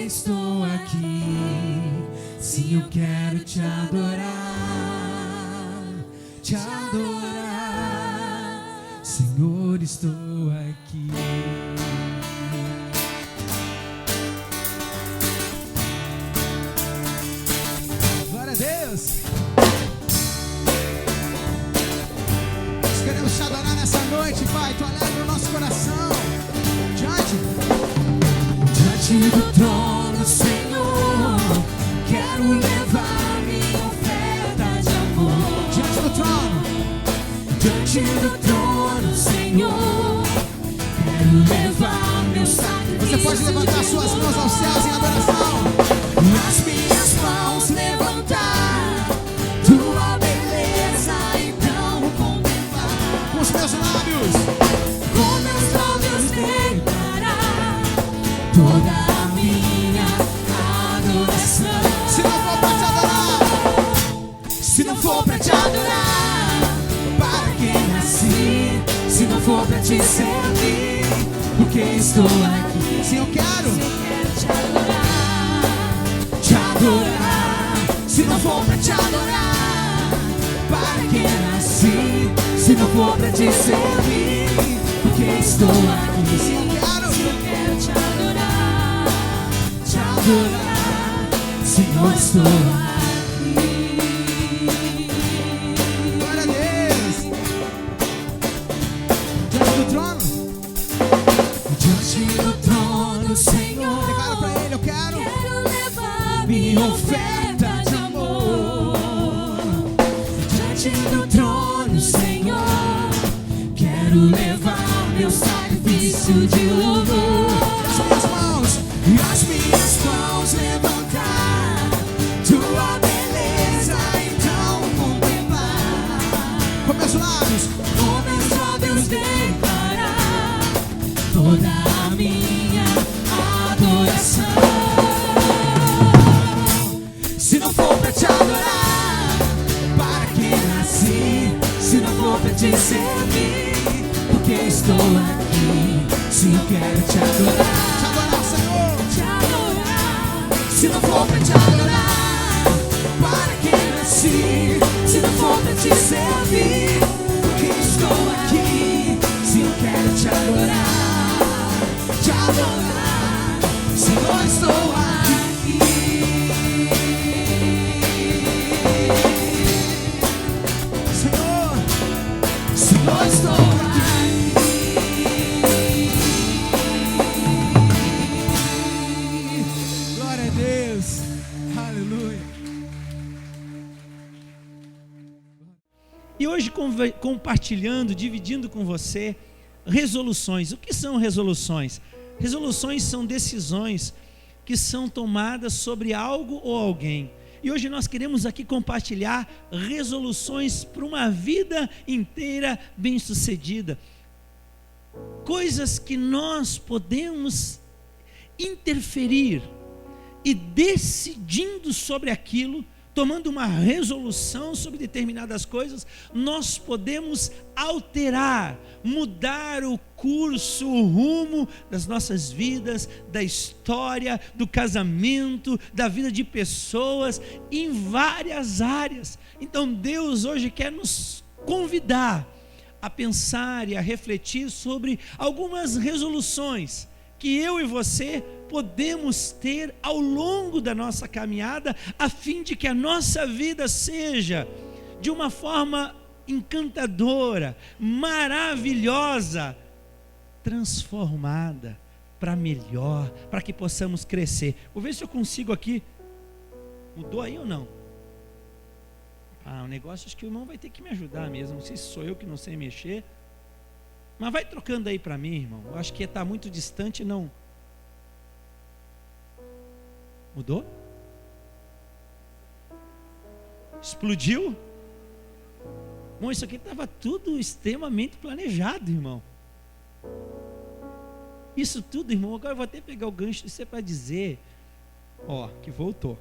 estou aqui. Sim, eu quero te adorar, te adorar. Senhor, estou aqui. Glória a Deus. Nós queremos te adorar nessa noite, Pai. Tu alegra o nosso coração. Diante do trono, Senhor, quero levar minha oferta de amor. Diante do trono, Senhor, quero levar meu sacrifício. Você pode levantar suas mãos aos céus em adoração. As minhas mãos levantar, tua beleza então contemplar. Com os meus lábios, declarar toda a minha adoração. Se não for pra te adorar, se não for pra te adorar, para que nasci? Se não for pra te servir, porque estou aqui. Se eu quero te adorar, se não for pra te adorar, para que nasci? Se não for pra te servir, porque estou aqui. Se eu quero te adorar, Senhor, estou aqui. Glória a Deus. Diante do trono, Senhor, declara pra Ele: eu quero levar minha oferta de amor. Diante do trono, Senhor, quero levar meu sacrifício de louvor. As minhas mãos levantar, tua beleza então contemplar. Com meus lábios declarar toda a minha adoração. Se não for pra te adorar, para que nasci? Se não for pra te servir, porque estou aqui. Se eu quero te adorar, Senhor, te adorar. Se não for pra te adorar, para que nasci? Se não for pra te servir, porque estou aqui. Se eu quero te adorar, Senhor, estou aqui. Senhor, estou aqui. E hoje compartilhando, dividindo com você resoluções. O que são resoluções? Resoluções são decisões que são tomadas sobre algo ou alguém. E hoje nós queremos aqui compartilhar resoluções para uma vida inteira bem-sucedida. Coisas que nós podemos interferir e decidindo sobre aquilo, tomando uma resolução sobre determinadas coisas, nós podemos alterar, mudar o curso, o rumo das nossas vidas, da história, do casamento, da vida de pessoas, em várias áreas. Então Deus hoje quer nos convidar a pensar e a refletir sobre algumas resoluções que eu e você podemos ter ao longo da nossa caminhada, a fim de que a nossa vida seja de uma forma encantadora, maravilhosa, transformada para melhor, para que possamos crescer. Vou ver se eu consigo aqui. Mudou aí ou não? O negócio, acho que o irmão vai ter que me ajudar mesmo. Não sei se sou eu que não sei mexer, mas vai trocando aí para mim, irmão. Eu acho que está muito distante, não. Mudou? Explodiu? Bom, isso aqui estava tudo extremamente planejado, irmão. Isso tudo, irmão, agora eu vou até pegar o gancho de você para dizer, que voltou.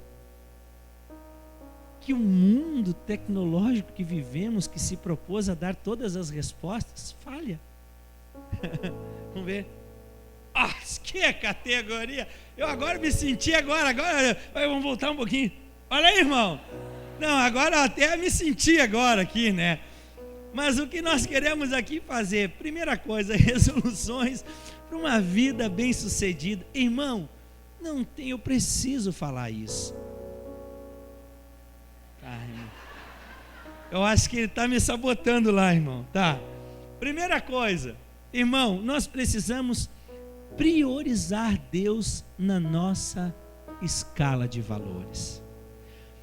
Que o mundo tecnológico que vivemos, que se propôs a dar todas as respostas, falha. Vamos ver. Que categoria! Eu agora me senti agora, vamos voltar um pouquinho. Olha aí, irmão. Não, agora eu até me senti agora aqui, né? Mas o que nós queremos aqui fazer, primeira coisa, resoluções para uma vida bem-sucedida. Irmão, eu preciso falar isso. Tá, irmão. Eu acho que ele está me sabotando lá, irmão. Tá. Primeira coisa, irmão, nós precisamos priorizar Deus na nossa escala de valores.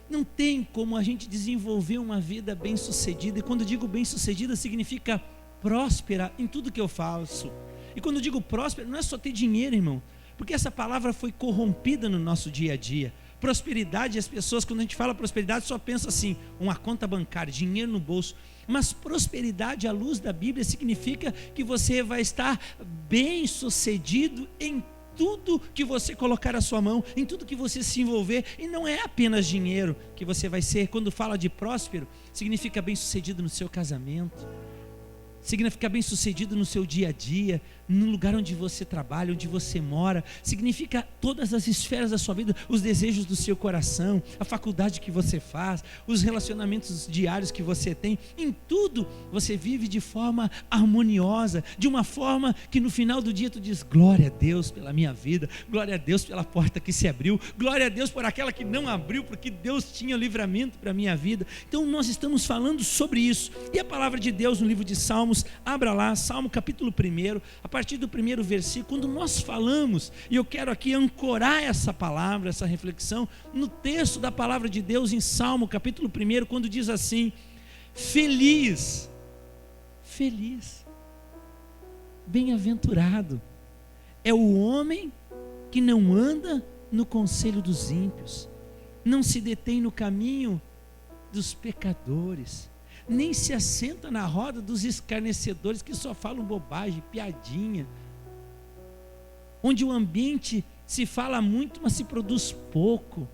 Não tem como a gente desenvolver uma vida bem-sucedida, e quando digo bem-sucedida significa próspera em tudo que eu faço. E quando digo próspera, não é só ter dinheiro, irmão, porque essa palavra foi corrompida no nosso dia a dia. Prosperidade, as pessoas, quando a gente fala prosperidade, só pensam assim, uma conta bancária, dinheiro no bolso. Mas prosperidade à luz da Bíblia significa que você vai estar bem sucedido em tudo que você colocar a sua mão, em tudo que você se envolver. E não é apenas dinheiro que você vai ser. Quando fala de próspero, significa bem sucedido no seu casamento, significa bem sucedido no seu dia a dia, no lugar onde você trabalha, onde você mora. Significa todas as esferas da sua vida, os desejos do seu coração, a faculdade que você faz, os relacionamentos diários que você tem. Em tudo você vive de forma harmoniosa, de uma forma que no final do dia tu diz: glória a Deus pela minha vida, glória a Deus pela porta que se abriu, glória a Deus por aquela que não abriu, porque Deus tinha livramento para a minha vida. Então nós estamos falando sobre isso. E a palavra de Deus no livro de Salmos, abra lá, Salmo capítulo 1, a partir do 1º versículo, quando nós falamos, e eu quero aqui ancorar essa palavra, essa reflexão, no texto da palavra de Deus em Salmo capítulo 1, quando diz assim: feliz, bem-aventurado é o homem que não anda no conselho dos ímpios, não se detém no caminho dos pecadores, nem se assenta na roda dos escarnecedores que só falam bobagem, piadinha, onde o ambiente se fala muito, mas se produz pouco,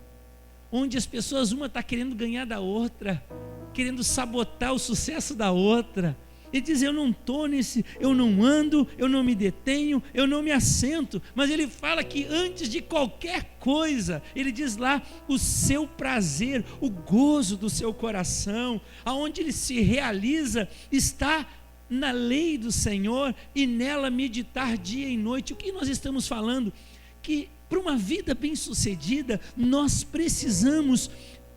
onde as pessoas, uma está querendo ganhar da outra, querendo sabotar o sucesso da outra. Ele diz: eu não estou nesse, eu não ando, eu não me detenho, eu não me assento. Mas ele fala que antes de qualquer coisa, ele diz lá, o seu prazer, o gozo do seu coração, aonde ele se realiza, está na lei do Senhor, e nela meditar dia e noite. O que nós estamos falando? Que para uma vida bem sucedida, nós precisamos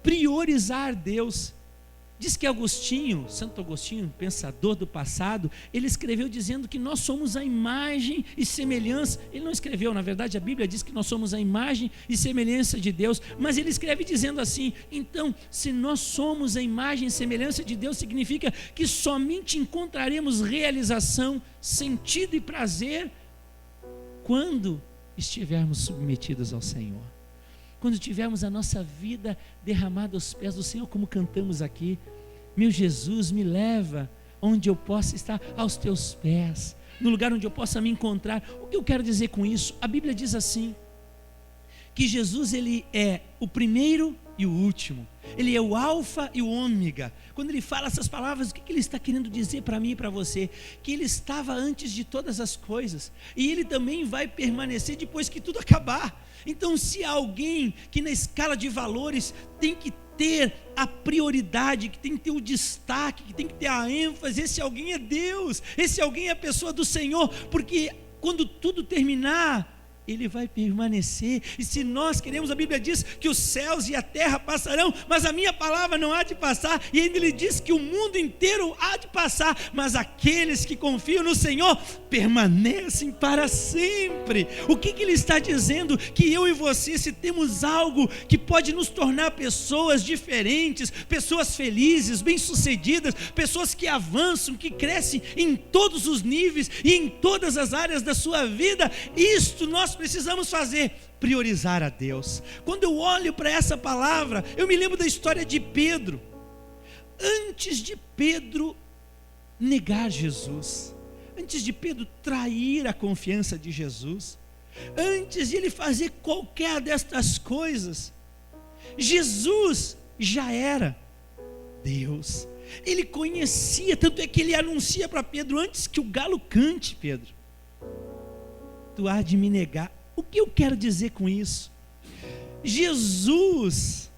priorizar Deus. Diz que Agostinho, Santo Agostinho, pensador do passado, ele escreveu dizendo que nós somos a imagem e semelhança. Ele não escreveu, na verdade a Bíblia diz que nós somos a imagem e semelhança de Deus, mas ele escreve dizendo assim: então, se nós somos a imagem e semelhança de Deus, significa que somente encontraremos realização, sentido e prazer quando estivermos submetidos ao Senhor, quando tivermos a nossa vida derramada aos pés do Senhor, como cantamos aqui. Meu Jesus, me leva onde eu possa estar aos teus pés, no lugar onde eu possa me encontrar. O que eu quero dizer com isso? A Bíblia diz assim, que Jesus, ele é o primeiro e o último, ele é o alfa e o ômega. Quando ele fala essas palavras, o que ele está querendo dizer para mim e para você? Que ele estava antes de todas as coisas, e ele também vai permanecer depois que tudo acabar. Então, se há alguém que na escala de valores tem que ter a prioridade, que tem que ter o destaque, que tem que ter a ênfase, esse alguém é Deus, esse alguém é a pessoa do Senhor, porque quando tudo terminar, ele vai permanecer. E se nós queremos, a Bíblia diz que os céus e a terra passarão, mas a minha palavra não há de passar. E ainda ele diz que o mundo inteiro há de passar, mas aqueles que confiam no Senhor permanecem para sempre. O que ele está dizendo? Que eu e você, se temos algo que pode nos tornar pessoas diferentes, pessoas felizes, bem-sucedidas, pessoas que avançam, que crescem em todos os níveis e em todas as áreas da sua vida, isto nós precisamos fazer: priorizar a Deus. Quando eu olho para essa palavra, eu me lembro da história de Pedro. Antes de Pedro negar Jesus, antes de Pedro trair a confiança de Jesus, antes de ele fazer qualquer destas coisas, Jesus já era Deus. Ele conhecia, tanto é que ele anuncia para Pedro: antes que o galo cante, Pedro, tu há de me negar. O que eu quero dizer com isso? Jesus,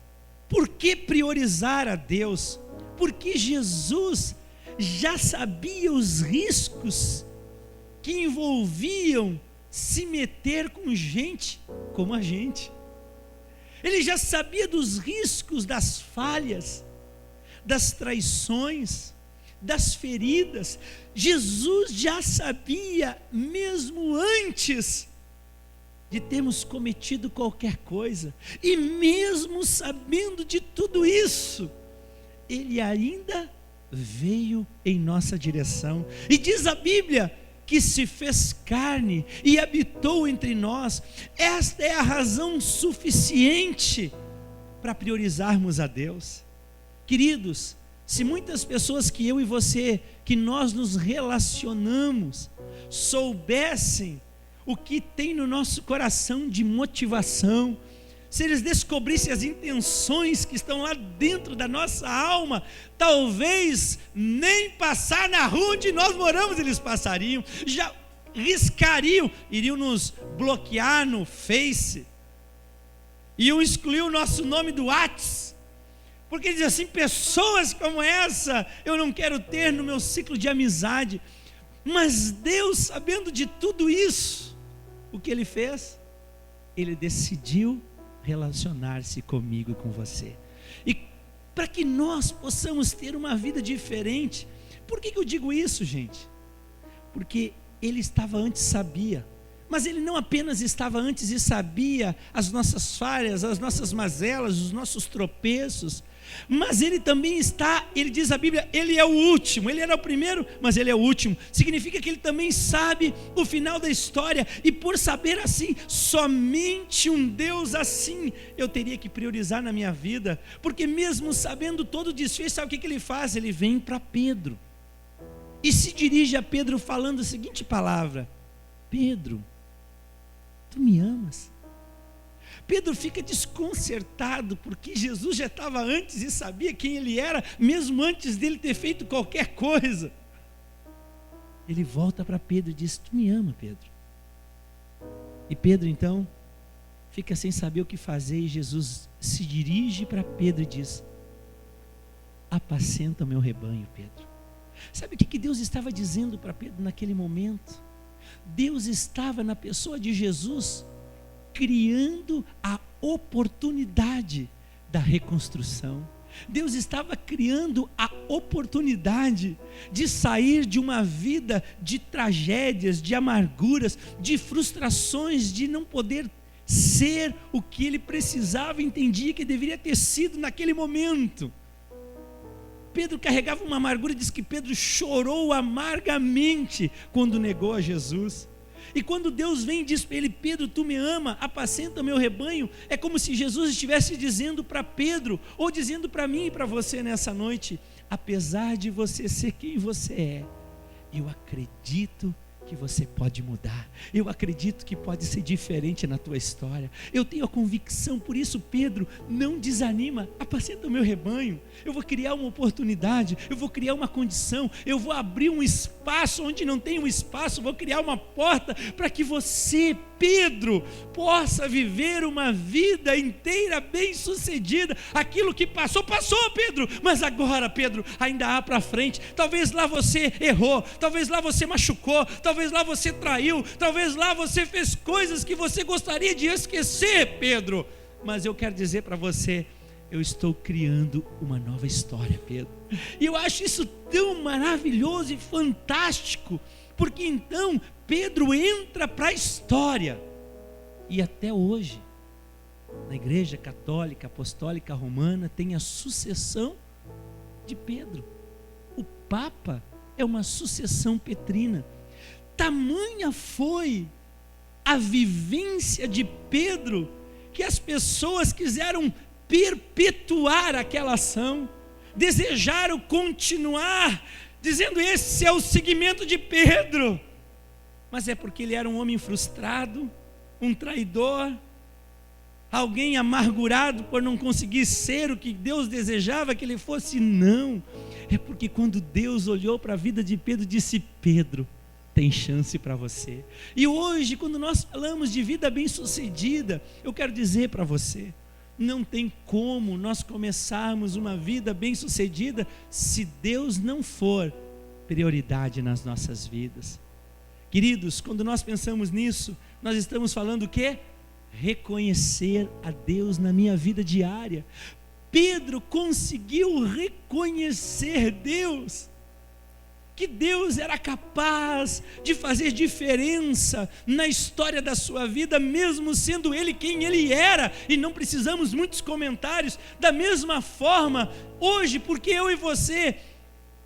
por que priorizar a Deus? Porque Jesus já sabia os riscos que envolviam se meter com gente como a gente. Ele já sabia dos riscos das falhas, das traições, das feridas. Jesus já sabia, mesmo antes de termos cometido qualquer coisa, e mesmo sabendo de tudo isso, Ele ainda veio em nossa direção. E diz a Bíblia que se fez carne e habitou entre nós. Esta é a razão suficiente para priorizarmos a Deus. Queridos, se muitas pessoas que eu e você, que nós nos relacionamos, soubessem o que tem no nosso coração de motivação, se eles descobrissem as intenções que estão lá dentro da nossa alma, talvez nem passar na rua onde nós moramos eles passariam, já riscariam, iriam nos bloquear no Face, iam excluir o nosso nome do WhatsApp, porque diz assim: pessoas como essa eu não quero ter no meu ciclo de amizade. Mas Deus, sabendo de tudo isso, o que Ele fez? Ele decidiu relacionar-se comigo e com você. E para que nós possamos ter uma vida diferente. Por que eu digo isso, gente? Porque Ele estava antes, sabia. Mas Ele não apenas estava antes e sabia as nossas falhas, as nossas mazelas, os nossos tropeços, mas Ele também está, Ele diz a Bíblia, Ele é o último. Ele era o primeiro, mas Ele é o último. Significa que Ele também sabe o final da história. E por saber assim, somente um Deus assim eu teria que priorizar na minha vida. Porque mesmo sabendo todo o desfecho, sabe o que Ele faz? Ele vem para Pedro e se dirige a Pedro falando a seguinte palavra: Pedro, tu me amas? Pedro fica desconcertado, porque Jesus já estava antes e sabia quem ele era, mesmo antes dele ter feito qualquer coisa. Ele volta para Pedro e diz: tu me ama, Pedro? E Pedro então fica sem saber o que fazer, e Jesus se dirige para Pedro e diz: apacenta o meu rebanho, Pedro. Sabe o que Deus estava dizendo para Pedro naquele momento? Deus estava na pessoa de Jesus criando a oportunidade da reconstrução. Deus estava criando a oportunidade de sair de uma vida de tragédias, de amarguras, de frustrações, de não poder ser o que ele precisava, entendia que deveria ter sido naquele momento. Pedro carregava uma amargura, diz que Pedro chorou amargamente quando negou a Jesus. E quando Deus vem e diz para ele: Pedro, tu me ama, apacenta o meu rebanho, é como se Jesus estivesse dizendo para Pedro, ou dizendo para mim e para você nessa noite: apesar de você ser quem você é, eu acredito que você pode mudar, eu acredito que pode ser diferente na tua história, eu tenho a convicção. Por isso, Pedro, não desanima, apacenta o meu rebanho, eu vou criar uma oportunidade, eu vou criar uma condição, eu vou abrir um espaço onde não tem um espaço, vou criar uma porta para que você, Pedro, possa viver uma vida inteira bem sucedida. Aquilo que passou, passou, Pedro, mas agora, Pedro, ainda há para frente. Talvez lá você errou, talvez lá você machucou, talvez lá você traiu, talvez lá você fez coisas que você gostaria de esquecer, Pedro, mas eu quero dizer para você: eu estou criando uma nova história, Pedro. E eu acho isso tão maravilhoso e fantástico, porque então Pedro entra para a história. E até hoje, na Igreja Católica Apostólica Romana, tem a sucessão de Pedro. O Papa é uma sucessão petrina. Tamanha foi a vivência de Pedro, que as pessoas quiseram perpetuar aquela ação, desejaram continuar, dizendo: esse é o seguimento de Pedro. Mas é porque ele era um homem frustrado, um traidor, alguém amargurado por não conseguir ser o que Deus desejava que ele fosse. Não, é porque quando Deus olhou para a vida de Pedro, disse: Pedro, tem chance para você. E hoje, quando nós falamos de vida bem-sucedida, eu quero dizer para você, não tem como nós começarmos uma vida bem-sucedida se Deus não for prioridade nas nossas vidas. Queridos, quando nós pensamos nisso, nós estamos falando o quê? Reconhecer a Deus na minha vida diária. Pedro conseguiu reconhecer Deus, que Deus era capaz de fazer diferença na história da sua vida, mesmo sendo Ele quem Ele era, e não precisamos muitos comentários. Da mesma forma, hoje, porque eu e você,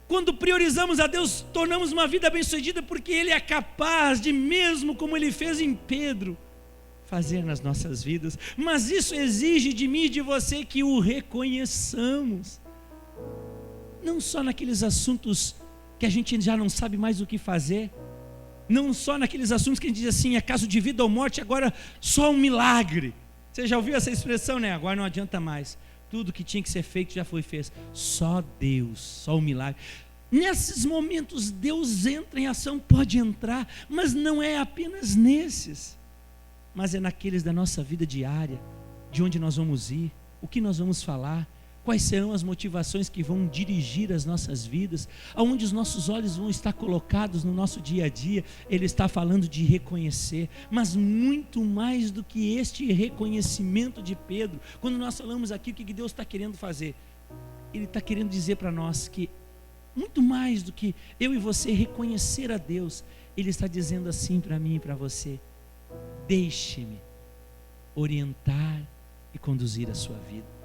quando priorizamos a Deus, tornamos uma vida bem-sucedida, porque Ele é capaz de, mesmo como Ele fez em Pedro, fazer nas nossas vidas. Mas isso exige de mim e de você que o reconheçamos, não só naqueles assuntos que a gente já não sabe mais o que fazer, não só naqueles assuntos que a gente diz assim, é caso de vida ou morte, agora só um milagre. Você já ouviu essa expressão, né? Agora não adianta mais, tudo que tinha que ser feito já foi feito, só Deus, só o milagre. Nesses momentos Deus entra em ação, pode entrar, mas não é apenas nesses, mas é naqueles da nossa vida diária, de onde nós vamos ir, o que nós vamos falar, quais serão as motivações que vão dirigir as nossas vidas, aonde os nossos olhos vão estar colocados no nosso dia a dia. Ele está falando de reconhecer, mas muito mais do que este reconhecimento de Pedro. Quando nós falamos aqui o que Deus está querendo fazer, Ele está querendo dizer para nós que muito mais do que eu e você reconhecer a Deus, Ele está dizendo assim para mim e para você: deixe-me orientar e conduzir a sua vida.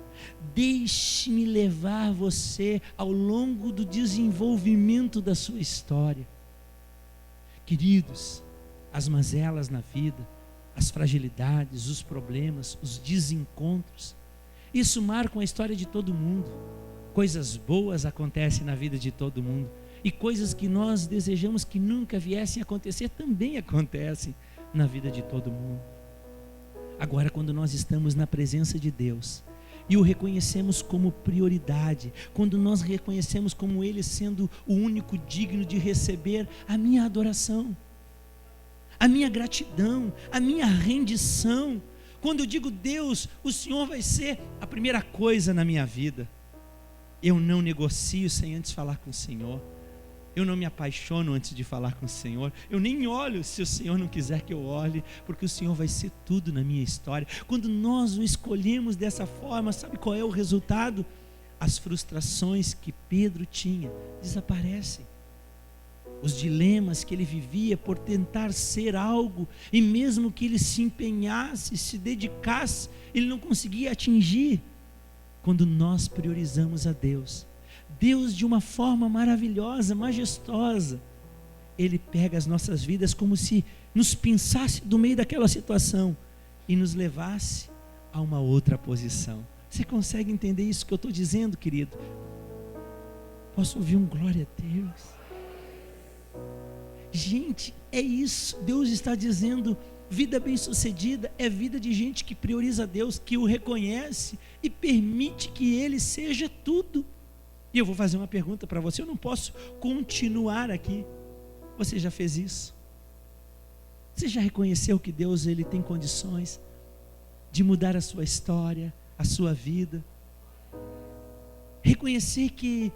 Deixe-me levar você ao longo do desenvolvimento da sua história. Queridos, as mazelas na vida, as fragilidades, os problemas, os desencontros, isso marca a história de todo mundo. Coisas boas acontecem na vida de todo mundo, e coisas que nós desejamos que nunca viessem a acontecer também acontecem na vida de todo mundo. Agora, quando nós estamos na presença de Deus e o reconhecemos como prioridade, quando nós reconhecemos como Ele sendo o único digno de receber a minha adoração, a minha gratidão, a minha rendição, quando eu digo: Deus, o Senhor vai ser a primeira coisa na minha vida, eu não negocio sem antes falar com o Senhor. Eu não me apaixono antes de falar com o Senhor. Eu nem olho se o Senhor não quiser que eu olhe, porque o Senhor vai ser tudo na minha história. Quando nós o escolhemos dessa forma, sabe qual é o resultado? As frustrações que Pedro tinha desaparecem. Os dilemas que ele vivia por tentar ser algo, e mesmo que ele se empenhasse, se dedicasse, ele não conseguia atingir. Quando nós priorizamos a Deus, Deus, de uma forma maravilhosa, majestosa, Ele pega as nossas vidas como se nos pinçasse do meio daquela situação e nos levasse a uma outra posição. Você consegue entender isso que eu estou dizendo, querido? Posso ouvir um glória a Deus? Gente, é isso. Deus está dizendo: vida bem-sucedida é vida de gente que prioriza a Deus, que o reconhece e permite que Ele seja tudo. E eu vou fazer uma pergunta para você, eu não posso continuar aqui. Você já fez isso? Você já reconheceu que Deus, Ele tem condições de mudar a sua história, a sua vida? Reconhecer que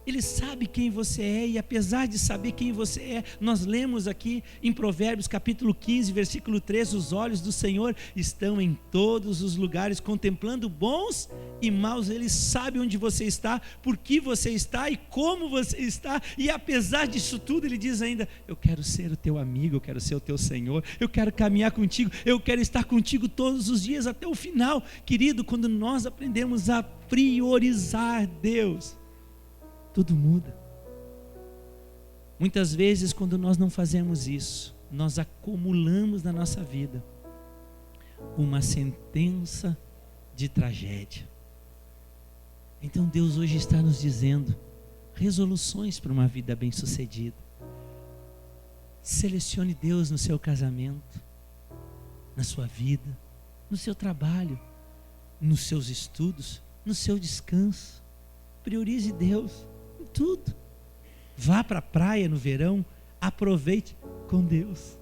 Ele sabe quem você é, e apesar de saber quem você é, nós lemos aqui em Provérbios capítulo 15, versículo 3, os olhos do Senhor estão em todos os lugares, contemplando bons e maus. Ele sabe onde você está, por que você está e como você está, e apesar disso tudo, Ele diz ainda: eu quero ser o teu amigo, eu quero ser o teu Senhor, eu quero caminhar contigo, eu quero estar contigo todos os dias até o final. Querido, quando nós aprendemos a priorizar Deus, tudo muda. Muitas vezes, quando nós não fazemos isso, nós acumulamos na nossa vida uma sentença de tragédia. Então Deus hoje está nos dizendo resoluções para uma vida bem-sucedida. Selecione Deus no seu casamento, na sua vida, no seu trabalho, nos seus estudos, no seu descanso. Priorize Deus em tudo. Vá para a praia no verão, aproveite com Deus.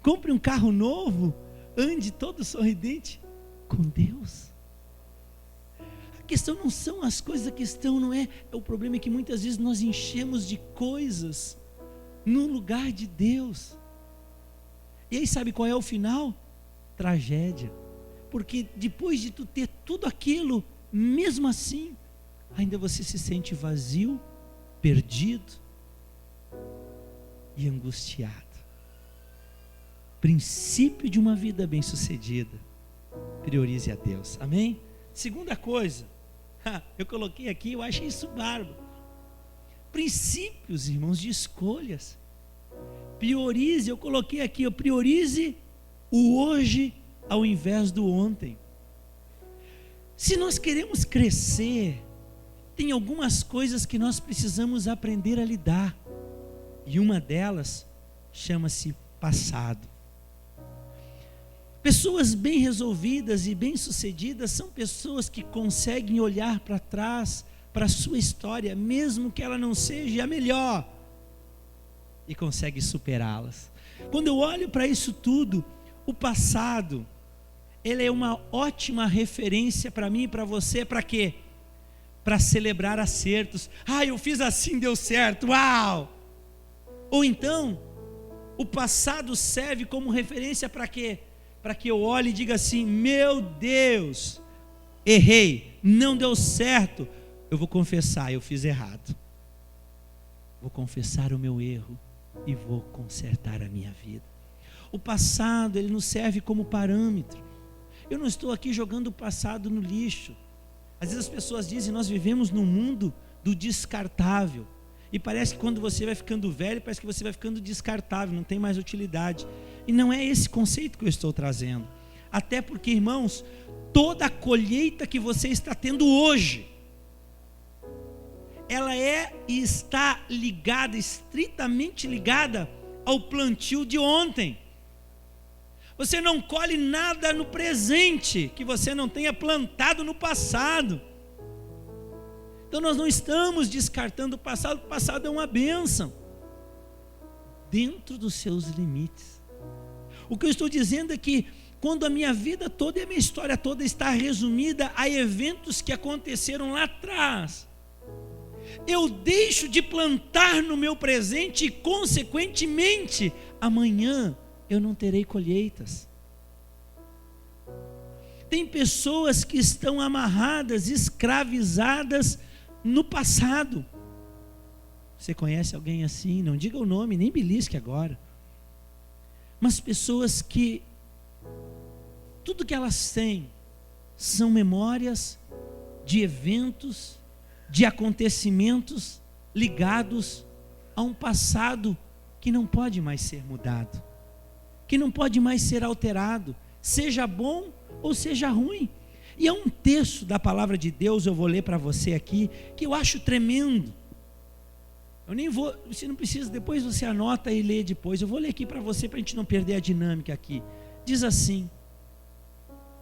Compre um carro novo, ande todo sorridente com Deus. A questão não são as coisas, a questão não é o problema é que muitas vezes nós enchemos de coisas no lugar de Deus. E aí sabe qual é o final? Tragédia. Porque depois de tu ter tudo aquilo, mesmo assim, ainda você se sente vazio, perdido e angustiado. Princípio de uma vida bem-sucedida: priorize a Deus. Amém? Segunda coisa, eu coloquei aqui, eu achei isso bárbaro. Princípios, irmãos, de escolhas. Priorize, eu coloquei aqui, eu priorize o hoje ao invés do ontem. Se nós queremos crescer, tem algumas coisas que nós precisamos aprender a lidar. E uma delas chama-se passado. Pessoas bem resolvidas e bem-sucedidas são pessoas que conseguem olhar para trás, para a sua história, mesmo que ela não seja a melhor, e conseguem superá-las. Quando eu olho para isso tudo, o passado, ele é uma ótima referência para mim e para você. Para quê? Para celebrar acertos. Eu fiz assim, deu certo, uau! Ou então, o passado serve como referência para quê? Para que eu olhe e diga assim: meu Deus, errei, não deu certo, eu vou confessar, eu fiz errado. Vou confessar o meu erro e vou consertar a minha vida. O passado, ele nos serve como parâmetro. Eu não estou aqui jogando o passado no lixo. Às vezes as pessoas dizem: nós vivemos num mundo do descartável. E parece que quando você vai ficando velho, parece que você vai ficando descartável, não tem mais utilidade. E não é esse conceito que eu estou trazendo. Até porque, irmãos, toda a colheita que você está tendo hoje, ela é e está ligada, estritamente ligada ao plantio de ontem. Você não colhe nada no presente que você não tenha plantado no passado. Então nós não estamos descartando o passado é uma bênção, dentro dos seus limites. O que eu estou dizendo é que quando a minha vida toda e a minha história toda está resumida a eventos que aconteceram lá atrás, eu deixo de plantar no meu presente e, consequentemente, amanhã eu não terei colheitas. Tem pessoas que estão amarradas, escravizadas no passado. Você conhece alguém assim? Não diga o nome, nem belisque agora. Mas pessoas que tudo que elas têm são memórias de eventos, de acontecimentos ligados a um passado que não pode mais ser mudado, que não pode mais ser alterado, seja bom ou seja ruim. E é um texto da palavra de Deus, eu vou ler para você aqui, que eu acho tremendo. Eu nem vou, você não precisa, depois você anota e lê depois. Eu vou ler aqui para você, para a gente não perder a dinâmica aqui. Diz assim: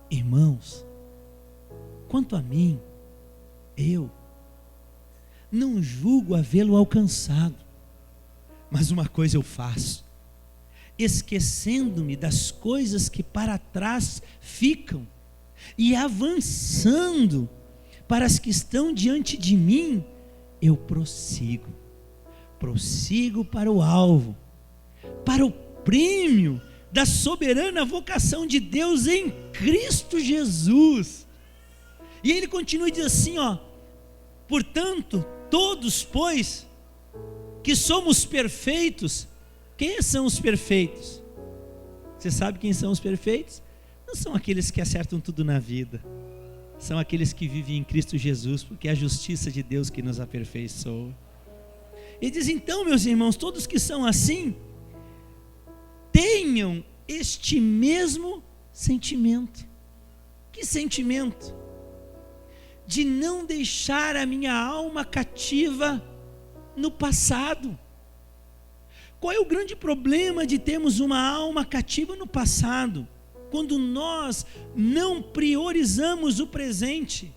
irmãos, quanto a mim, eu não julgo havê-lo alcançado, mas uma coisa eu faço, esquecendo-me das coisas que para trás ficam e avançando para as que estão diante de mim, eu prossigo para o alvo, para o prêmio da soberana vocação de Deus em Cristo Jesus. E ele continua e diz assim, portanto, todos, pois, que somos perfeitos. Quem são os perfeitos? Você sabe quem são os perfeitos? Não são aqueles que acertam tudo na vida, são aqueles que vivem em Cristo Jesus, porque é a justiça de Deus que nos aperfeiçoa. Ele diz, então, meus irmãos, todos que são assim, tenham este mesmo sentimento. Que sentimento? De não deixar a minha alma cativa no passado. Qual é o grande problema de termos uma alma cativa no passado? Quando nós não priorizamos o presente.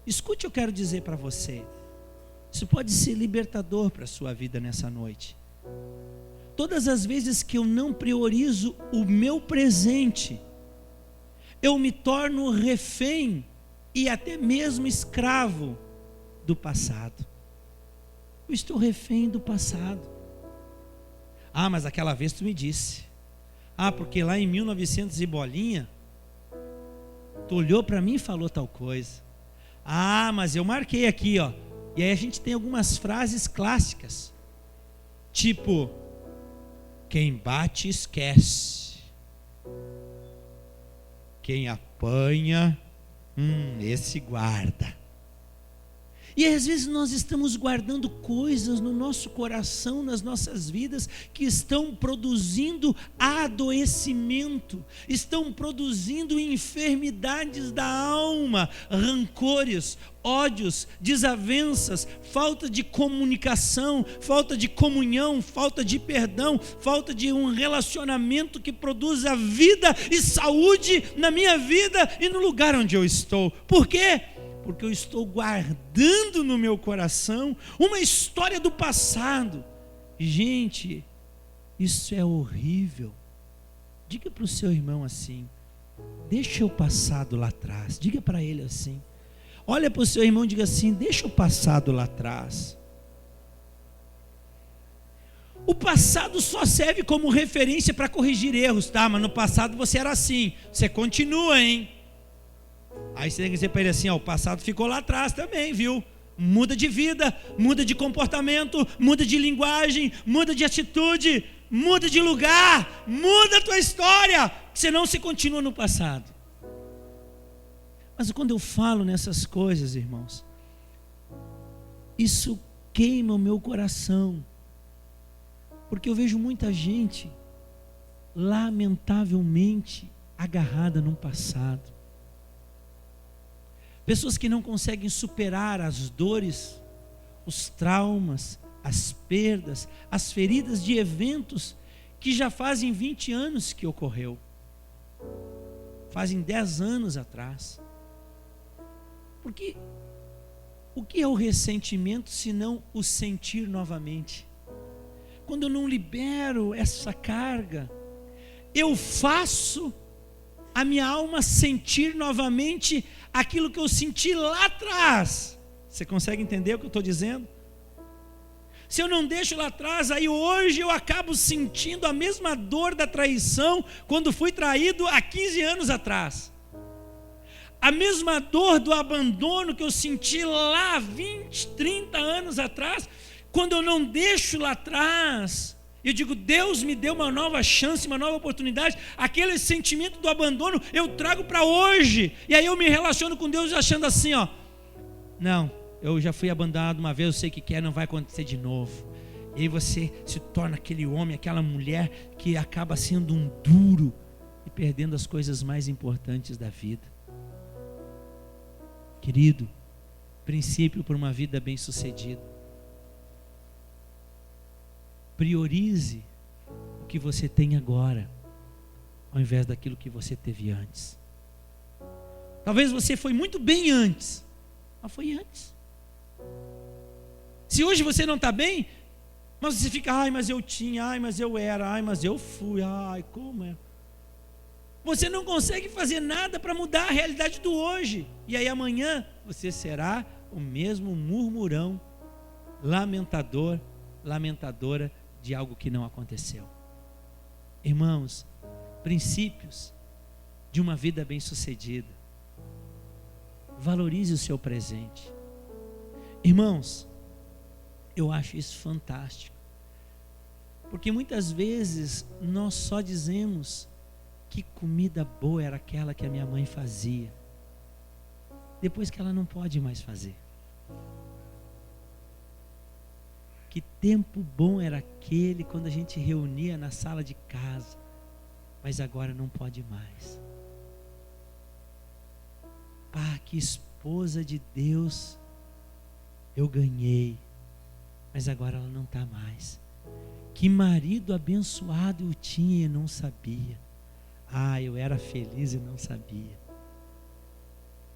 Escute, eu quero dizer para você, Isso pode ser libertador para a sua vida nessa noite. Todas as vezes que eu não priorizo o meu presente, eu me torno refém e até mesmo escravo do passado. Eu estou refém do passado. Ah, mas aquela vez tu me disse. Ah, porque lá em 1900 e bolinha, tu olhou para mim e falou tal coisa. Ah, mas eu marquei aqui, ó. E aí a gente tem algumas frases clássicas. Tipo, quem bate esquece. Quem apanha, esse guarda. E às vezes nós estamos guardando coisas no nosso coração, nas nossas vidas, que estão produzindo adoecimento, estão produzindo enfermidades da alma, rancores, ódios, desavenças, falta de comunicação, falta de comunhão, falta de perdão, falta de um relacionamento que produza vida e saúde na minha vida e no lugar onde eu estou. Por quê? Porque eu estou guardando no meu coração uma história do passado. Gente, isso é horrível. Diga para o seu irmão assim: deixa o passado lá atrás. Diga para ele assim. Olha para o seu irmão e diga assim: deixa o passado lá atrás. O passado só serve como referência para corrigir erros, tá? Mas no passado você era assim. Você continua, hein? Aí você tem que dizer para ele assim: ó, o passado ficou lá atrás também, viu? Muda de vida, muda de comportamento, muda de linguagem, muda de atitude, muda de lugar, muda a tua história, senão você continua no passado. Mas quando eu falo nessas coisas, irmãos, isso queima o meu coração, porque eu vejo muita gente, lamentavelmente, agarrada no passado. Pessoas que não conseguem superar as dores, os traumas, as perdas, as feridas de eventos que já fazem 20 anos que ocorreu. Fazem 10 anos atrás. Porque o que é o ressentimento senão o sentir novamente? Quando eu não libero essa carga, eu faço a minha alma sentir novamente aquilo que eu senti lá atrás. Você consegue entender o que eu estou dizendo? Se eu não deixo lá atrás, aí hoje eu acabo sentindo a mesma dor da traição quando fui traído há 15 anos atrás. A mesma dor do abandono que eu senti lá 20, 30 anos atrás, quando eu não deixo lá atrás. Eu digo, Deus me deu uma nova chance, uma nova oportunidade. Aquele sentimento do abandono eu trago para hoje. E aí eu me relaciono com Deus achando assim, ó: não, eu já fui abandonado uma vez, eu sei o que é, não vai acontecer de novo. E aí você se torna aquele homem, aquela mulher que acaba sendo um duro e perdendo as coisas mais importantes da vida. Querido, princípio para uma vida bem-sucedida: priorize o que você tem agora, ao invés daquilo que você teve antes. Talvez você foi muito bem antes, mas foi antes. Se hoje você não está bem, mas você fica: ai, mas eu tinha, ai, mas eu era, ai, mas eu fui, ai, como é? Você não consegue fazer nada para mudar a realidade do hoje. E aí amanhã você será o mesmo murmurão, lamentador, lamentadora de algo que não aconteceu. Irmãos, princípios de uma vida bem-sucedida: valorize o seu presente. Irmãos, eu acho isso fantástico, porque muitas vezes nós só dizemos que comida boa era aquela que a minha mãe fazia, depois que ela não pode mais fazer. Que tempo bom era aquele quando a gente reunia na sala de casa, mas agora não pode mais. Ah, que esposa de Deus eu ganhei, mas agora ela não está mais. Que marido abençoado eu tinha e não sabia. Ah, eu era feliz e não sabia.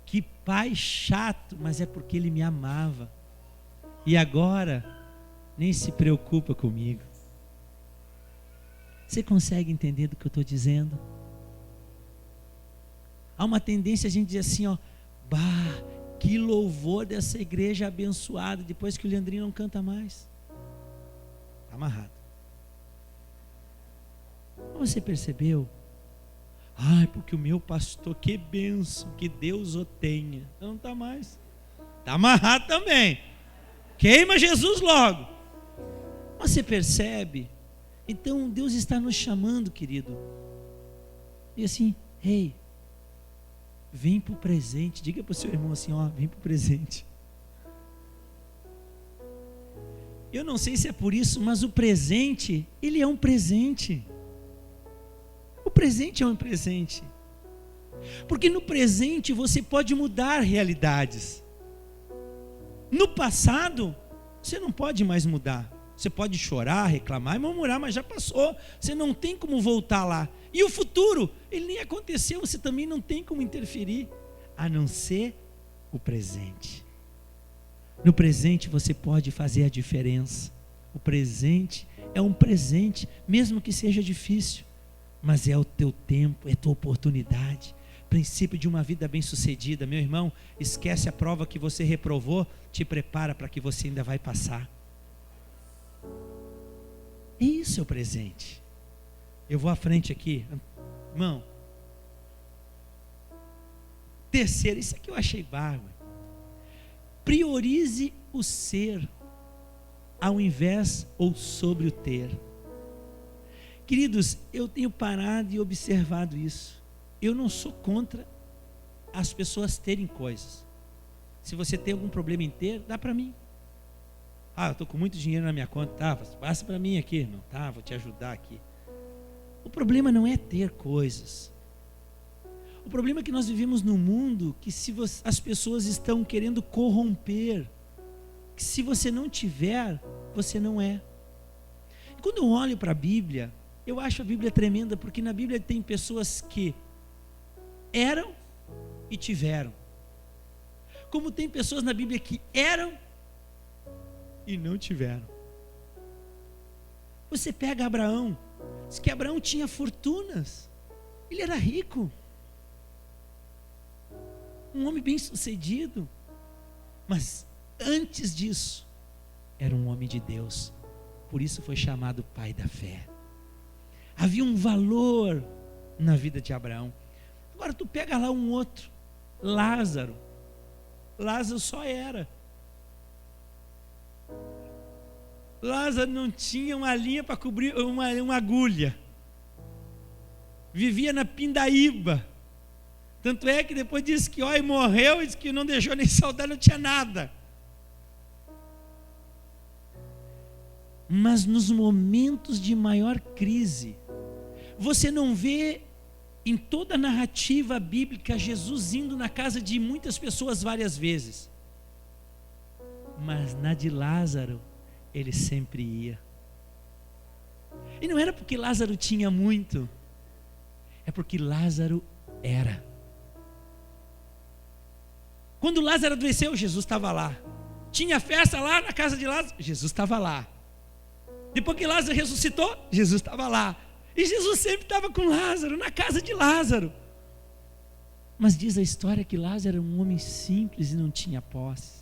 Que pai chato, mas é porque ele me amava. e agora nem se preocupa comigo. Você consegue entender do que eu estou dizendo? Há uma tendência a gente dizer assim, ó, bah, que louvor dessa igreja abençoada, depois que o Leandrinho não canta mais. Está amarrado. Você percebeu? Ai, porque o meu pastor, que bênção, que Deus o tenha. Não está mais. Está amarrado também. Queima Jesus logo. Você percebe? Então Deus está nos chamando, querido. E assim, ei, vem para o presente. Diga para o seu irmão assim, ó, vem para o presente. Eu não sei se é por isso, mas o presente, ele é um presente. O presente é um presente. Porque no presente você pode mudar realidades. No passado, você não pode mais mudar. Você pode chorar, reclamar e murmurar, mas já passou. Você não tem como voltar lá. E o futuro, ele nem aconteceu, você também não tem como interferir, a não ser o presente. No presente você pode fazer a diferença. O presente é um presente, mesmo que seja difícil, mas é o teu tempo, é a tua oportunidade. Princípio de uma vida bem-sucedida, meu irmão, esquece a prova que você reprovou, te prepara para que você ainda vai passar. Isso é o presente. Eu vou à frente aqui, irmão. Terceiro, isso aqui eu achei bárbaro. Priorize o ser ao invés ou sobre o ter. Queridos, eu tenho parado e observado isso. Eu não sou contra as pessoas terem coisas. Se você tem algum problema em ter, dá para mim. Ah, eu estou com muito dinheiro na minha conta. Tá, passa para mim aqui, irmão. Tá, vou te ajudar aqui. O problema não é ter coisas. O problema é que nós vivemos num mundo que as pessoas estão querendo corromper. Que se você não tiver, você não é. E quando eu olho para a Bíblia, eu acho a Bíblia tremenda, porque na Bíblia tem pessoas que eram e tiveram. Como tem pessoas na Bíblia que eram e não tiveram. Você pega Abraão, diz que Abraão tinha fortunas, ele era rico, um homem bem sucedido, mas antes disso, era um homem de Deus, por isso foi chamado pai da fé. Havia um valor na vida de Abraão. Agora tu pega lá um outro, Lázaro só era. Lázaro não tinha uma linha para cobrir uma agulha. Vivia na pindaíba. Tanto é que depois disse que morreu, e disse que não deixou nem saudade, não tinha nada. Mas nos momentos de maior crise, você não vê em toda a narrativa bíblica Jesus indo na casa de muitas pessoas várias vezes. Mas na de Lázaro, ele sempre ia. E não era porque Lázaro tinha muito, é porque Lázaro era. Quando Lázaro adoeceu, Jesus estava lá. Tinha festa lá na casa de Lázaro, Jesus estava lá. Depois que Lázaro ressuscitou, Jesus estava lá. E Jesus sempre estava com Lázaro, na casa de Lázaro. Mas diz a história que Lázaro era um homem simples e não tinha posse.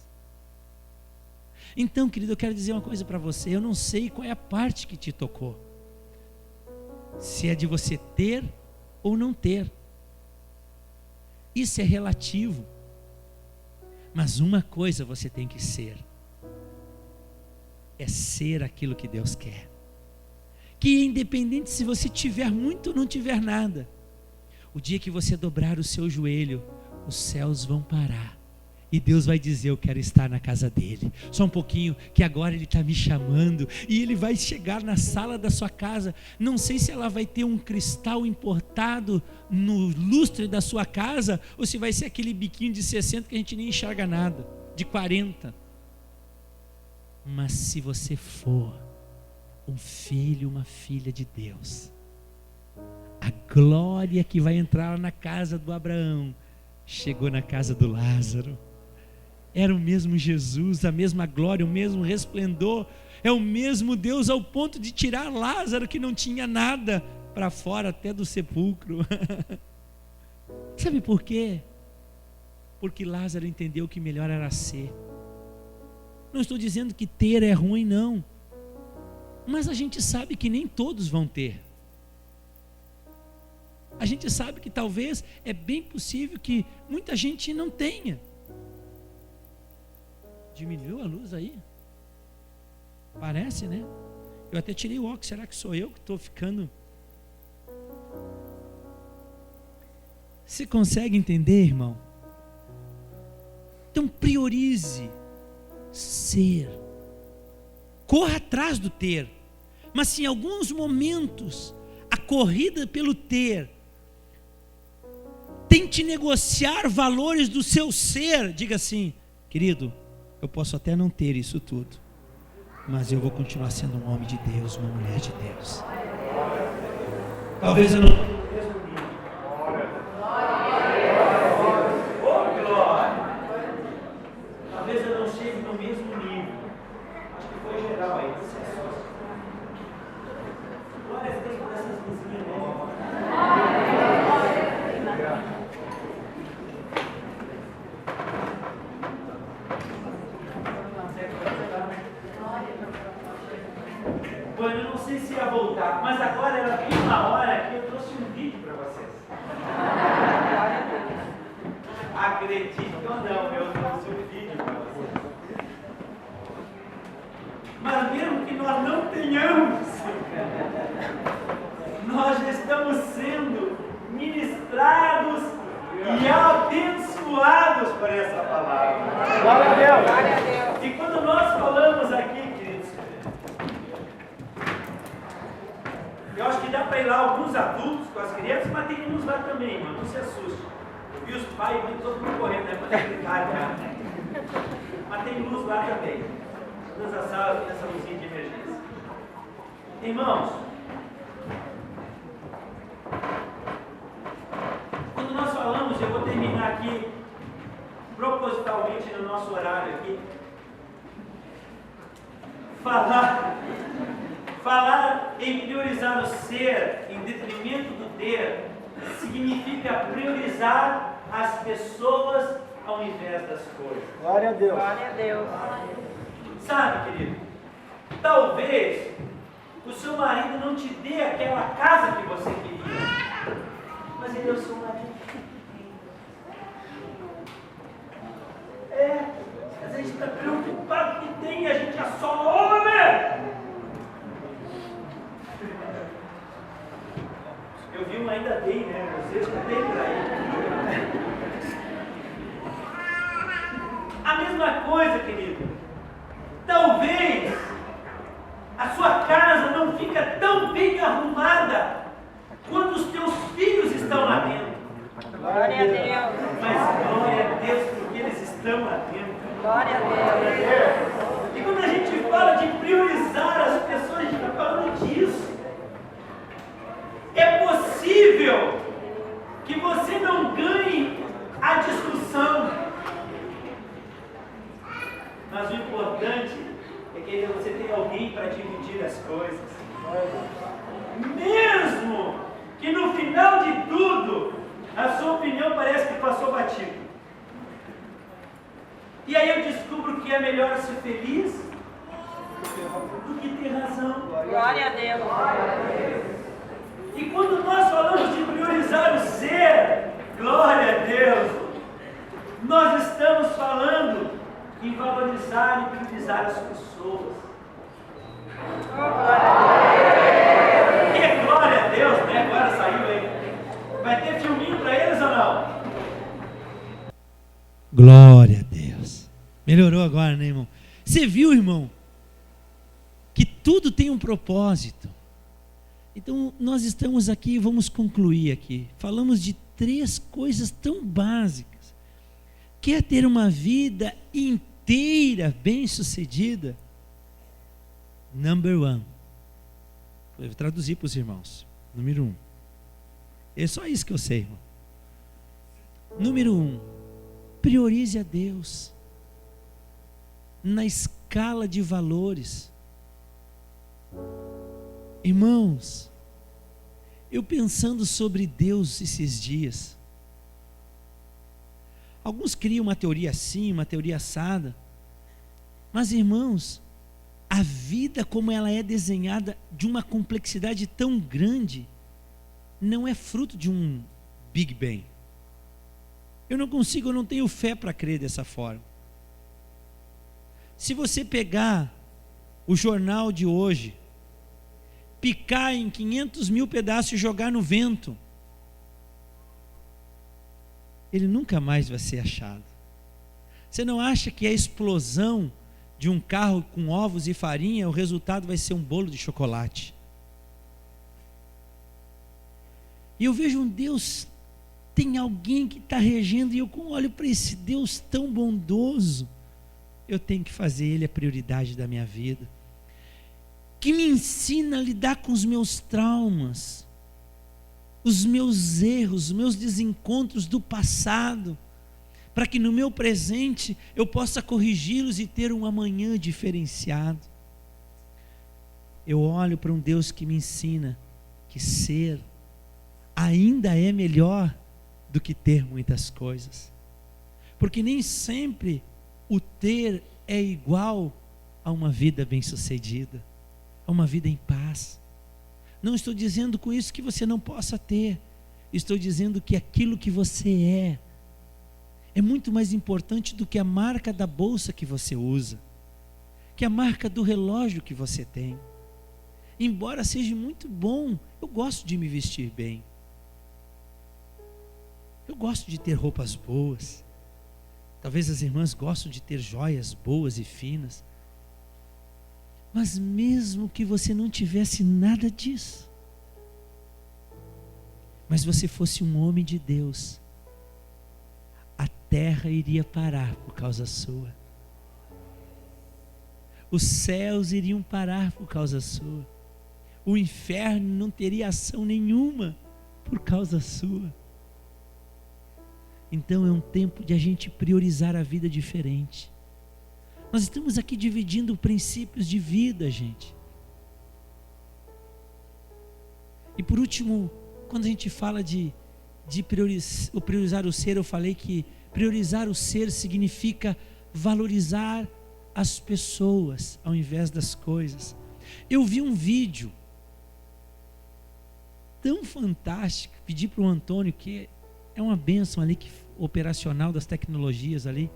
Então, querido, eu quero dizer uma coisa para você. Eu não sei qual é a parte que te tocou. Se é de você ter ou não ter. Isso é relativo. Mas uma coisa você tem que ser. É ser aquilo que Deus quer. Que independente se você tiver muito ou não tiver nada, o dia que você dobrar o seu joelho, os céus vão parar. E Deus vai dizer, eu quero estar na casa dele. Só um pouquinho, que agora ele está me chamando. E ele vai chegar na sala da sua casa. Não sei se ela vai ter um cristal importado no lustre da sua casa, ou se vai ser aquele biquinho de 60 que a gente nem enxerga nada, de 40. Mas se você for um filho, uma filha de Deus, a glória que vai entrar na casa do Abraão chegou na casa do Lázaro. era o mesmo Jesus, a mesma glória, o mesmo resplendor, é o mesmo Deus ao ponto de tirar Lázaro, que não tinha nada, para fora até do sepulcro. Sabe por quê? Porque Lázaro entendeu que melhor era ser. Não estou dizendo que ter é ruim, não, mas a gente sabe que nem todos vão ter. A gente sabe que talvez é bem possível que muita gente não tenha. Diminuiu a luz aí? Parece, né? Eu até tirei o óculos. Será que sou eu que estou ficando? Você consegue entender, irmão? Então priorize ser. Corra atrás do ter. Mas se em alguns momentos a corrida pelo ter tente negociar valores do seu ser, diga assim: querido, eu posso até não ter isso tudo, mas eu vou continuar sendo um homem de Deus, uma mulher de Deus. Talvez eu não... Talvez eu não chegue no mesmo nível. Acho que foi geral aí. Glória a Deus por essas luzinhas novas. Bom, eu não sei se ia voltar, mas agora era bem uma hora que eu trouxe um vídeo para vocês. Acredite ou não, eu trouxe um vídeo para vocês. Mas mesmo que nós não tenhamos, nós já estamos sendo ministrados e abençoados por essa palavra. Glória a Deus! Glória a Deus! E quando nós falamos aqui, queridos, eu acho que dá para ir lá alguns adultos com as crianças, mas tem uns lá também, mano, não se assuste. Eu vi os pais e todo mundo correndo, né? Para explicar já. Mas tem luz lá também. Nessa sala tem essa luzinha de emergência. Irmãos, quando nós falamos, eu vou terminar aqui propositalmente no nosso horário aqui, falar em priorizar o ser em detrimento do ter significa priorizar as pessoas ao invés das coisas. Glória a Deus. Glória a Deus. Sabe, querido, talvez o seu marido não te dê aquela casa que você queria, mas ele é o seu marido. Às vezes a gente está preocupado que tem e a gente é só homem. Eu vi um ainda bem, né? Vocês não tem para ele. A mesma coisa, querido. Talvez a sua casa não fica tão bem arrumada quando os teus filhos estão lá dentro. Glória a Deus. Mas glória a Deus porque eles estão lá dentro. Glória a Deus. E quando a gente fala de priorizar as pessoas, a gente está falando disso. É possível que você não ganhe a discussão, mas o importante é que você tenha alguém para dividir as coisas. Mesmo que no final de tudo a sua opinião parece que passou batido. E aí eu descubro que é melhor ser feliz do que ter razão. Glória a Deus. E quando nós falamos de priorizar o ser, glória a Deus, nós estamos falando em valorizar e priorizar as pessoas. E glória a Deus, né? Agora saiu aí. Vai ter filminho para eles ou não? Glória a Deus. Melhorou agora, né, irmão? Você viu, irmão, que tudo tem um propósito. Então, nós estamos aqui e vamos concluir aqui. Falamos de 3 coisas tão básicas. Quer ter uma vida inteira bem-sucedida? Number 1. Eu vou traduzir para os irmãos. Número 1. É só isso que eu sei, irmão. Número 1. Priorize a Deus. na escala de valores. Irmãos, eu pensando sobre Deus esses dias, alguns criam uma teoria assim, uma teoria assada, mas irmãos, a vida como ela é desenhada de uma complexidade tão grande, não é fruto de um Big Bang. Eu não tenho fé para crer dessa forma. Se você pegar o jornal de hoje, picar em 500 mil pedaços e jogar no vento, ele nunca mais vai ser achado. Você não acha que a explosão de um carro com ovos e farinha, o resultado vai ser um bolo de chocolate? E eu vejo um Deus, tem alguém que está regendo, e eu olho para esse Deus tão bondoso, eu tenho que fazer Ele a prioridade da minha vida, que me ensina a lidar com os meus traumas, os meus erros, os meus desencontros do passado, para que no meu presente eu possa corrigi-los e ter um amanhã diferenciado. Eu olho para um Deus que me ensina que ser ainda é melhor do que ter muitas coisas, porque nem sempre o ter é igual a uma vida bem-sucedida, a uma vida em paz. Não estou dizendo com isso que você não possa ter, estou dizendo que aquilo que você é muito mais importante do que a marca da bolsa que você usa, que a marca do relógio que você tem. Embora seja muito bom, eu gosto de me vestir bem, eu gosto de ter roupas boas, talvez as irmãs gostam de ter joias boas e finas, mas mesmo que você não tivesse nada disso, mas você fosse um homem de Deus, a terra iria parar por causa sua, os céus iriam parar por causa sua, o inferno não teria ação nenhuma por causa sua. Então é um tempo de a gente priorizar a vida diferente. Nós estamos aqui dividindo princípios de vida, gente. E por último, quando a gente fala de priorizar o ser, eu falei que priorizar o ser significa valorizar as pessoas ao invés das coisas. Eu vi um vídeo tão fantástico, pedi para o Antônio, que é uma bênção ali, operacional das tecnologias ali.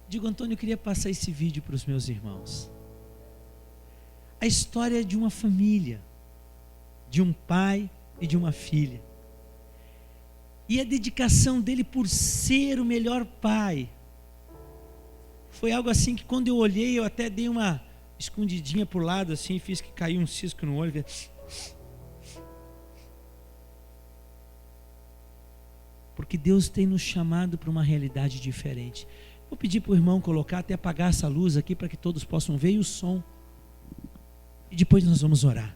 Digo, Antônio, eu queria passar esse vídeo para os meus irmãos. A história de uma família, de um pai e de uma filha. E a dedicação dele por ser o melhor pai. Foi algo assim que quando eu olhei, eu até dei uma escondidinha para o lado assim, fiz que caiu um cisco no olho. Porque Deus tem nos chamado para uma realidade diferente. Vou pedir para o irmão colocar, até apagar essa luz aqui, para que todos possam ver, e o som. E depois nós vamos orar.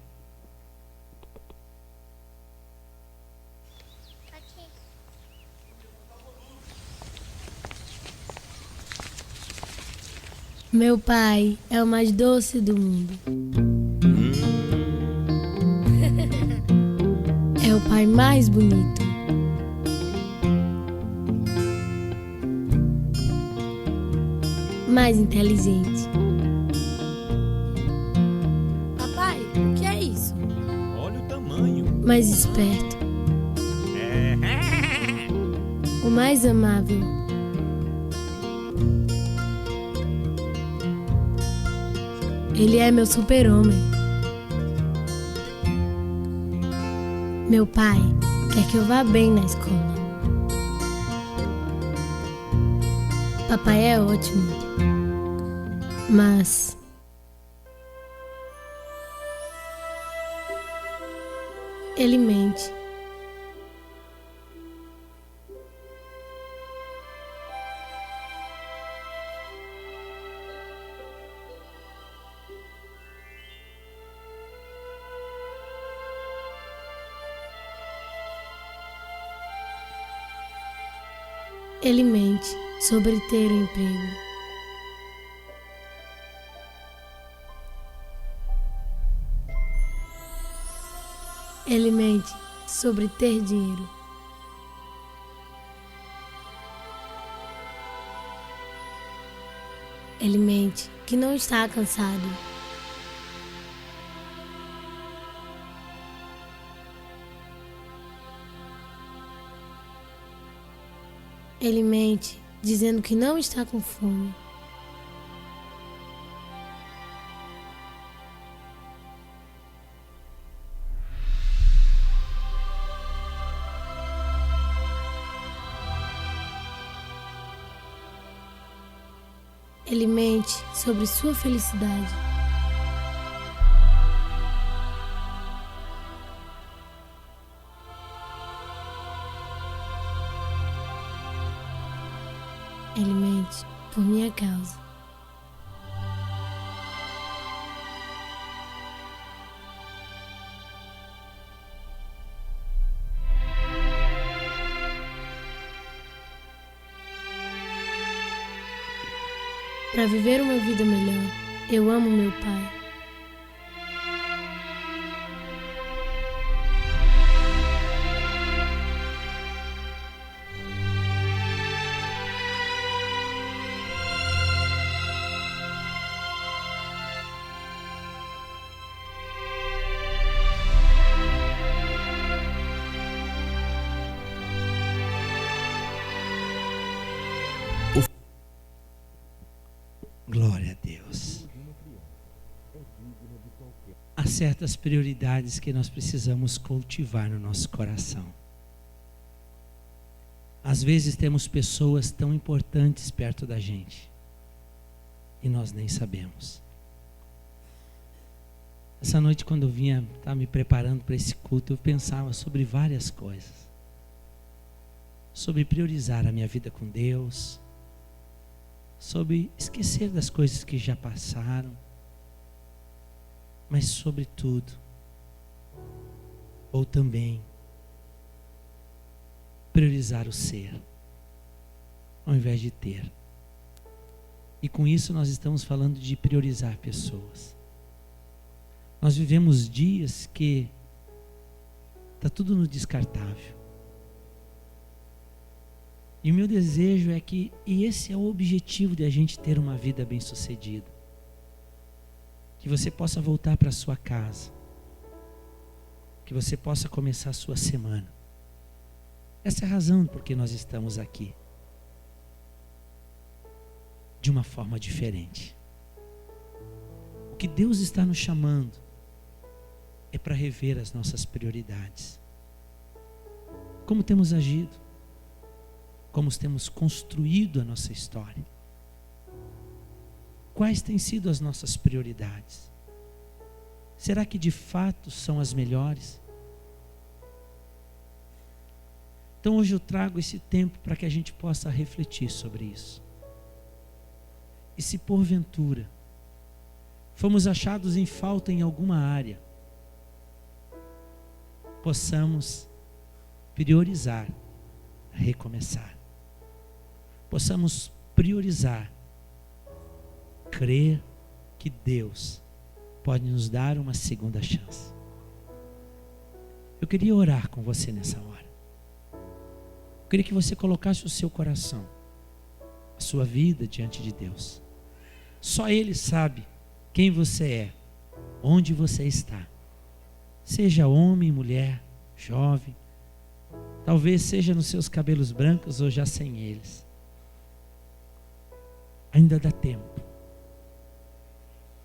Meu pai é o mais doce do mundo. É o pai mais bonito. Mais inteligente. Papai, o que é isso? Olha o tamanho. Mais esperto. O mais amável. Ele é meu super-homem. Meu pai quer que eu vá bem na escola. Papai é ótimo, mas ele mente. Ele mente sobre ter um emprego. Ele mente sobre ter dinheiro. Ele mente que não está cansado. Ele mente dizendo que não está com fome. Ele mente sobre sua felicidade. Ele mente por minha causa. Para viver uma vida melhor, eu amo meu Pai. Glória a Deus. Há certas prioridades que nós precisamos cultivar no nosso coração. Às vezes temos pessoas tão importantes perto da gente e nós nem sabemos. Essa noite, quando eu estava me preparando para esse culto, eu pensava sobre várias coisas. Sobre priorizar a minha vida com Deus, sobre esquecer das coisas que já passaram, mas sobretudo, ou também, priorizar o ser, ao invés de ter. E com isso nós estamos falando de priorizar pessoas. Nós vivemos dias que está tudo no descartável. E o meu desejo é que, e esse é o objetivo de a gente ter uma vida bem-sucedida, que você possa voltar para a sua casa, que você possa começar a sua semana. Essa é a razão por que nós estamos aqui, de uma forma diferente. O que Deus está nos chamando é para rever as nossas prioridades. Como temos agido? Como temos construído a nossa história? Quais têm sido as nossas prioridades? Será que de fato são as melhores? Então hoje eu trago esse tempo para que a gente possa refletir sobre isso. E se porventura fomos achados em falta em alguma área, possamos priorizar, recomeçar. Possamos priorizar, crer que Deus pode nos dar uma segunda chance. Eu queria orar com você nessa hora. Eu queria que você colocasse o seu coração, a sua vida diante de Deus. Só Ele sabe quem você é, onde você está. Seja homem, mulher, jovem, talvez seja nos seus cabelos brancos ou já sem eles. Ainda dá tempo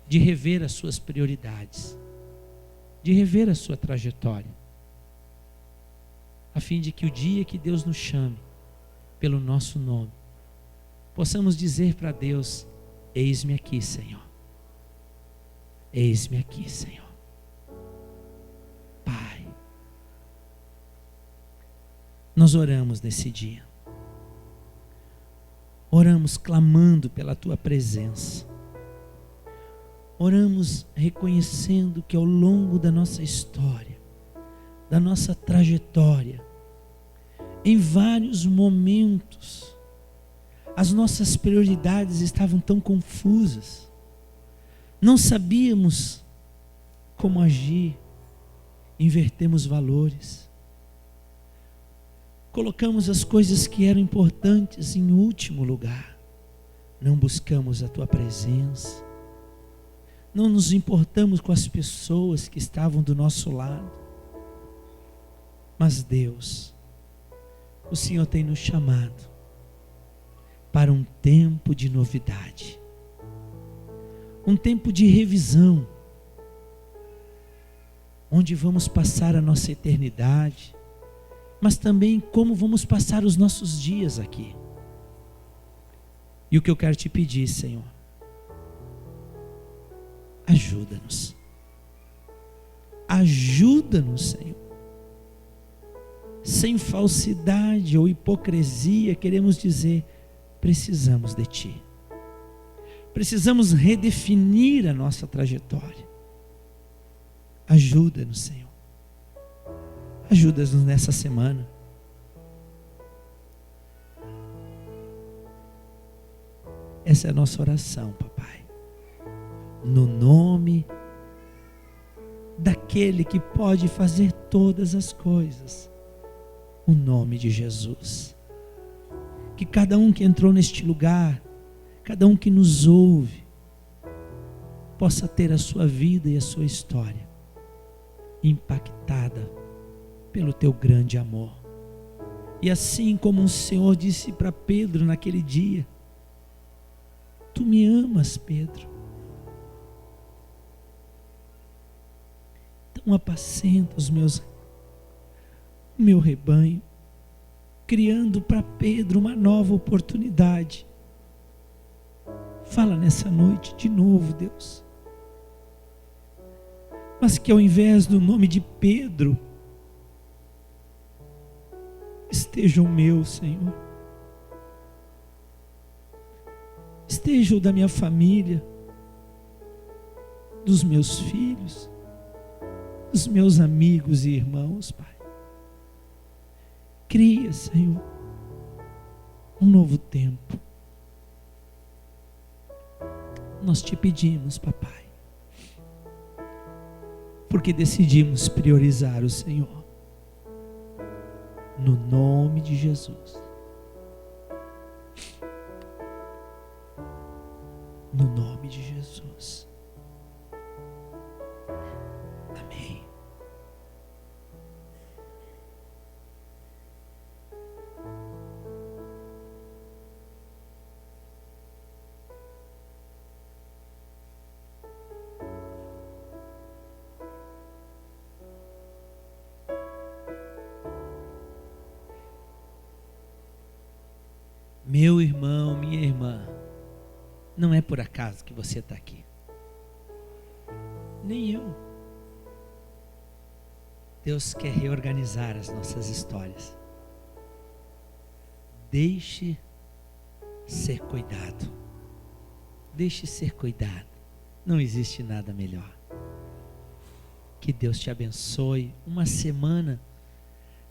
de rever as suas prioridades, de rever a sua trajetória, a fim de que o dia que Deus nos chame pelo nosso nome, possamos dizer para Deus: eis-me aqui, Senhor. Eis-me aqui, Senhor. Pai, nós oramos nesse dia. Oramos clamando pela Tua presença. Oramos reconhecendo que ao longo da nossa história, da nossa trajetória, em vários momentos, as nossas prioridades estavam tão confusas. Não sabíamos como agir. invertemos valores, colocamos as coisas que eram importantes em último lugar, não buscamos a tua presença, não nos importamos com as pessoas que estavam do nosso lado. Mas Deus, o Senhor tem nos chamado para um tempo de novidade, um tempo de revisão, onde vamos passar a nossa eternidade, mas também como vamos passar os nossos dias aqui. E o que eu quero te pedir, Senhor, ajuda-nos. Ajuda-nos, Senhor. Sem falsidade ou hipocrisia, queremos dizer, precisamos de Ti. Precisamos redefinir a nossa trajetória. Ajuda-nos, Senhor. Ajuda-nos nessa semana. Essa é a nossa oração, papai. No nome daquele que pode fazer todas as coisas. O nome de Jesus. Que cada um que entrou neste lugar, cada um que nos ouve, possa ter a sua vida e a sua história impactada pelo teu grande amor. E assim como o Senhor disse para Pedro naquele dia: Tu me amas, Pedro. Então apacenta o meu rebanho, criando para Pedro uma nova oportunidade. Fala nessa noite de novo, Deus. Mas que ao invés do nome de Pedro, esteja o meu, Senhor. Esteja o da minha família, dos meus filhos, dos meus amigos e irmãos, Pai. Cria, Senhor, um novo tempo. Nós te pedimos, papai, porque decidimos priorizar o Senhor. No nome de Jesus. No nome de Jesus. Amém. Meu irmão, minha irmã, não é por acaso que você está aqui. Nem eu. Deus quer reorganizar as nossas histórias. Deixe ser cuidado. Deixe ser cuidado. Não existe nada melhor. Que Deus te abençoe. Uma semana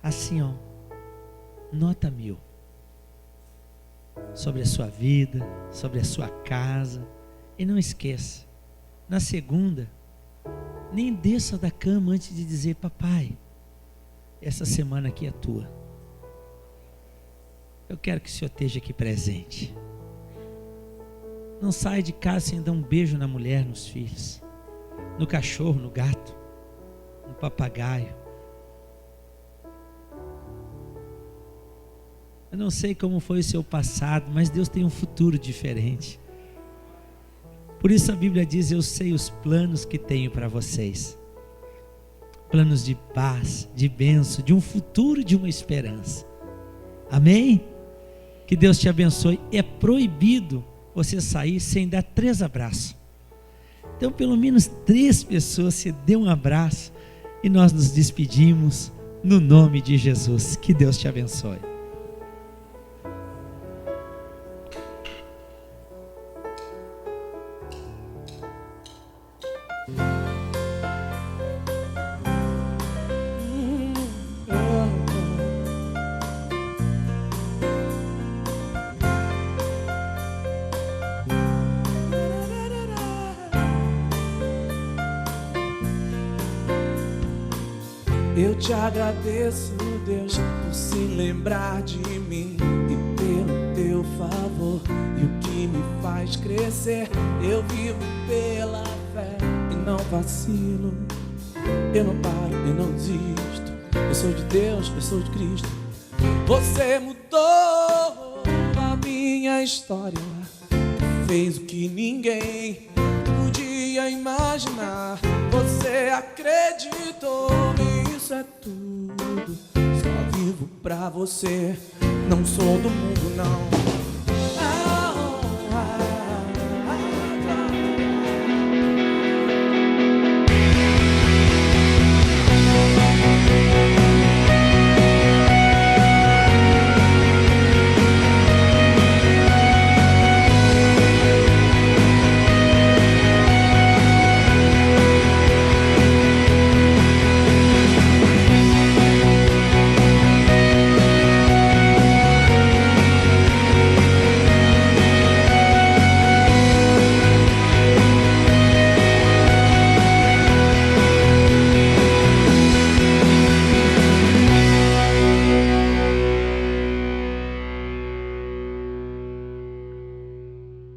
assim, ó, nota 1000. Sobre a sua vida, sobre a sua casa. E não esqueça, na segunda, nem desça da cama antes de dizer: papai, essa semana aqui é tua. Eu quero que o Senhor esteja aqui presente. Não saia de casa sem dar um beijo na mulher, nos filhos, no cachorro, no gato, no papagaio. Eu não sei como foi o seu passado, mas Deus tem um futuro diferente. Por isso a Bíblia diz: eu sei os planos que tenho para vocês. Planos de paz, de bênção, de um futuro, de uma esperança. Amém? Que Deus te abençoe. É proibido você sair sem dar 3 abraços. Então pelo menos 3 pessoas se dê um abraço e nós nos despedimos no nome de Jesus. Que Deus te abençoe. Eu te agradeço, Deus, por se lembrar de mim e pelo teu favor. E o que me faz crescer, eu vivo pela fé e não vacilo. Eu não paro, eu não desisto. Eu sou de Deus, eu sou de Cristo. Você mudou a minha história, fez o que ninguém podia imaginar. Você acreditou, e isso é tudo. Só vivo pra você, não sou do mundo não.